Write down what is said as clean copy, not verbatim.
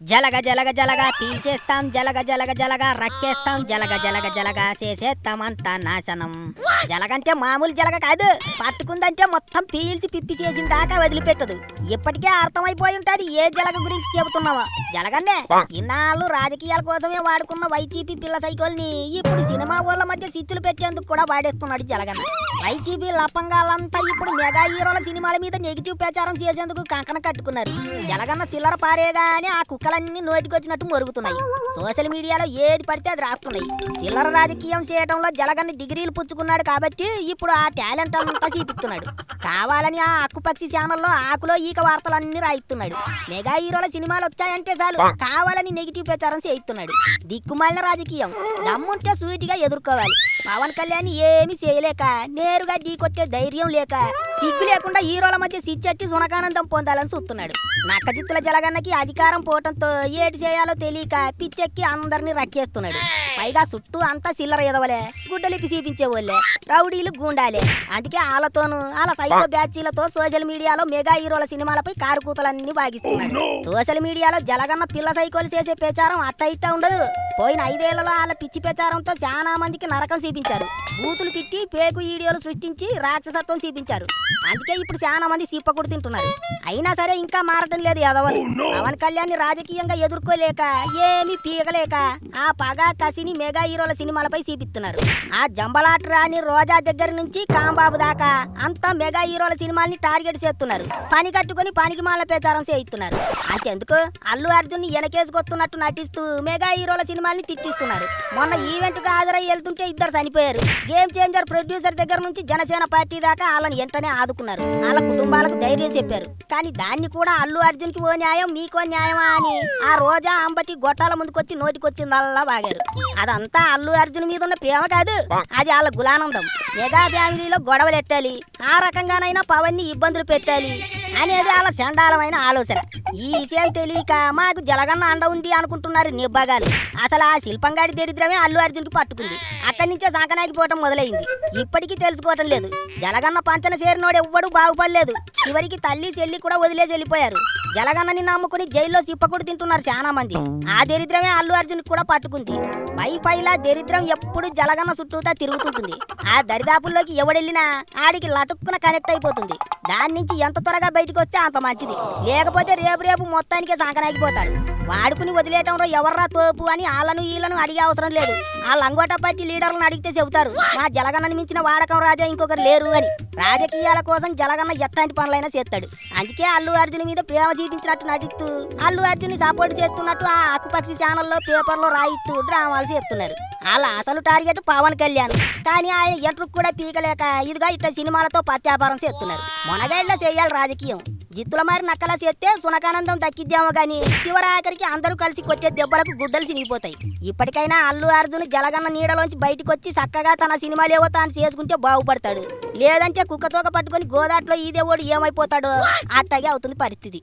జలగ జలగ జలగా పీల్చేస్తాం, జలగ జలగ జలగా రక్కేస్తాం, జలగ జలగ జలగా చేసేస్తామంతా నాశనం. జలగంటే మామూలు జలగ కాదు, పట్టుకుందంటే మొత్తం పీల్చి పిప్పి చేసిన దాకా వదిలిపెట్టదు. ఇప్పటికే అర్థమైపోయి ఉంటది ఏ జలగ గురించి చెబుతున్నావా. జలగన్నే ఇన్నాళ్ళు రాజకీయాల కోసమే వాడుకున్న వైసీపీ పిల్ల సైకోల్ని ఇప్పుడు సినిమా ఊళ్ళ మధ్య సిచ్చులు పెట్టేందుకు కూడా వాడేస్తున్నాడు జలగన్న. వైసీపీ లపంగాలంతా ఇప్పుడు మెగా హీరోల సినిమాల మీద నెగిటివ్ ప్రచారం చేసేందుకు కంకణ కట్టుకున్నారు. జలగన్న సిల్లర పారేగానే ఆ కుక్కలన్నీ నోటికొచ్చినట్టు మొరుగుతున్నాయి. సోషల్ మీడియాలో ఏది పడితే అది రాస్తున్నాయి. చిల్లర రాజకీయం చేయడంలో జలగన్న డిగ్రీలు పుచ్చుకున్నాడు కాబట్టి ఇప్పుడు ఆ టాలెంట్ అంతా చూపిస్తున్నాడు. కావాలని ఆ అక్కుపక్షి ఛానల్లో ఆకులో ఈక వార్తలన్నీ రాయిస్తున్నాడు. మెగా హీరోల సినిమాలు వచ్చాయంటే చాలు కావాలని నెగిటివ్ ప్రచారం చేయిస్తున్నాడు. దిక్కుమాలిన రాజకీయం. దమ్ముంటే సూటిగా ఎదుర్కోవాలి. పవన్ కళ్యాణ్ ఏమీ చేయలేక నేరుగా ఢీకొట్టే ధైర్యం లేక సిగ్గు లేకుండా హీరోల మధ్య సిచ్చెట్టి సునకానందం పొందాలని చూస్తున్నాడు. నక్కజిత్తుల జలగన్నకి అధికారం పోవటంతో ఏటి చేయాలో తెలియక పిచ్చెక్కి అందరినీ రక్కేస్తున్నాడు. పైగా చుట్టూ అంతా చిల్లర ఎదవలే, గుడ్డలిపి చూపించే వాళ్ళే, రౌడీలు గూండాలే. అందుకే వాళ్ళతోనూ వాళ్ళ సైకో బ్యాచీలతో సోషల్ మీడియాలో మెగా హీరోల సినిమాలపై కారుకూతలన్నీ బాగిస్తున్నాడు. సోషల్ మీడియాలో జలగన్న పిల్ల సైకోలు చేసే ప్రచారం అట్ట ఇట్ట ఉండదు. పోయిన 5 ఏళ్లలో వాళ్ళ పిచ్చి ప్రచారంతో చాలా మందికి నరకం చూపించారు. బూతులు తిట్టి పేకు వీడియోలు సృష్టించి రాక్షసత్వం చూపించారు. అందుకే ఇప్పుడు చాలా మంది సిప్పకుడు తింటున్నారు. అయినా సరే ఇంకా మారటం లేదు ఎదవలు. పవన్ కళ్యాణ్ రాజకీయంగా ఎదుర్కోలేక ఏమీ పీగలేక ఆ పగ కసిని మెగా హీరోల సినిమాలపై చూపిస్తున్నారు. ఆ జంబలాట రాని రోజా దగ్గర నుంచి కాంబాబు దాకా అంతా మెగా హీరోల సినిమాల్ని టార్గెట్ చేస్తున్నారు. పని కట్టుకుని పనికి మాల ప్రచారం చేయిస్తున్నారు. అంతెందుకు అల్లు అర్జున్ వెనకేసుకొస్తున్నట్టు నటిస్తూ మెగా హీరోల సినిమాల్ని తిట్టిస్తున్నారు. మొన్న ఈవెంట్ కు హాజరై వెళ్తుంటే 2 చనిపోయారు. గేమ్ చేంజర్ ప్రొడ్యూసర్ దగ్గర నుంచి జనసేన పార్టీ దాకా వాళ్ళని వెంటనే ఆదుకున్నారు. వాళ్ళ కుటుంబాలకు ధైర్యం చెప్పారు. కానీ దాన్ని కూడా అల్లు అర్జున్ కి ఓ న్యాయం మీకో న్యాయమా అని ఆ రోజా అంబటి గొట్టాల ముందుకొచ్చి నోటికొచ్చిందల్లా బాగారు. అదంతా అల్లు అర్జున్ మీద ఉన్న ప్రేమ కాదు, అది వాళ్ళ గులానందం. మెగా ఫ్యామిలీలో గొడవలు ఎట్టాలి, ఆ రకంగానైనా పవన్ ని ఇబ్బందులు పెట్టాలి అనేది వాళ్ళ చండాలమైన ఆలోచన. ఈ విషయం తెలియక మాకు జలగన్న అండ ఉంది అనుకుంటున్నారు నిబ్బగాలు. అసలు ఆ శిల్పంగాడి దరిద్రమే అల్లు అర్జున్ కి పట్టుకుంది. అక్కడి నుంచే సంకనాకి పోవటం మొదలైంది. ఇప్పటికీ తెలుసుకోవటం లేదు. జలగన్న పంచన చేరినోడు ఎవ్వడు బాగుపడలేదు. చివరికి తల్లి చెల్లి కూడా వదిలేసి వెళ్ళిపోయారు. జలగన్నని నమ్ముకుని జైల్లో సిప్పకుడు తింటున్నారు చాలా మంది. ఆ దరిద్రమే అల్లు అర్జున్ కూడా పట్టుకుంది. పైలా దరిద్రం ఎప్పుడు జలగన్న చుట్టూతా తిరుగుతుంటుంది. ఆ దరిదాపుల్లోకి ఎవడెళ్ళినా ఆడికి లటుక్కున కనెక్ట్ అయిపోతుంది. దాని నుంచి ఎంత త్వరగా బయటకు వస్తే అంత మంచిది. లేకపోతే రేపు మొత్తానికే సంకనాగిపోతారు. వాడుకుని వదిలేయటంలో ఎవర్రా తోపు అని వాళ్ళను వీళ్ళను అడిగే అవసరం లేదు. ఆ లంగోట పార్టీ లీడర్లను అడిగితే చెబుతారు మా జలగన్నని మించిన వాడకం రాజా ఇంకొకరు లేరు అని. రాజకీయాల కోసం జలగన్న ఎట్లాంటి పనులైనా చేస్తాడు. అందుకే అల్లు అర్జున్ మీద ప్రేమ చూపించినట్టు నటిస్తూ అల్లు అర్జున్ సపోర్ట్ చేస్తున్నట్టు ఆ అక్కుపక్షి ఛానల్లో పేపర్లో రాయిస్తూ డ్రామాలు చేస్తున్నారు. వాళ్ళ అసలు టార్గెట్ పవన్ కళ్యాణ్. కానీ ఆయన ఎంట్రుకు కూడా పీకలేక ఇదిగా ఇట్లా సినిమాలతో పత్యాపారం చేస్తున్నారు. మొనగాళ్ళ చేయాలి రాజకీయం. జిత్తుల మారి నక్కలా చేస్తే సునకానందం దక్కిద్దామో గాని చివరాఖరికి అందరూ కలిసి కొట్టే దెబ్బలకు గుడ్డలు చినిగిపోతాయి. ఇప్పటికైనా అల్లు అర్జున్ జలగన్న నీడలోంచి బయటకు వచ్చి చక్కగా తన సినిమాలేవో తాను చేసుకుంటే బాగుపడతాడు. లేదంటే కుక్కతోక పట్టుకుని గోదాట్లో ఈదేవాడు ఏమైపోతాడో అట్టాగే అవుతుంది పరిస్థితి.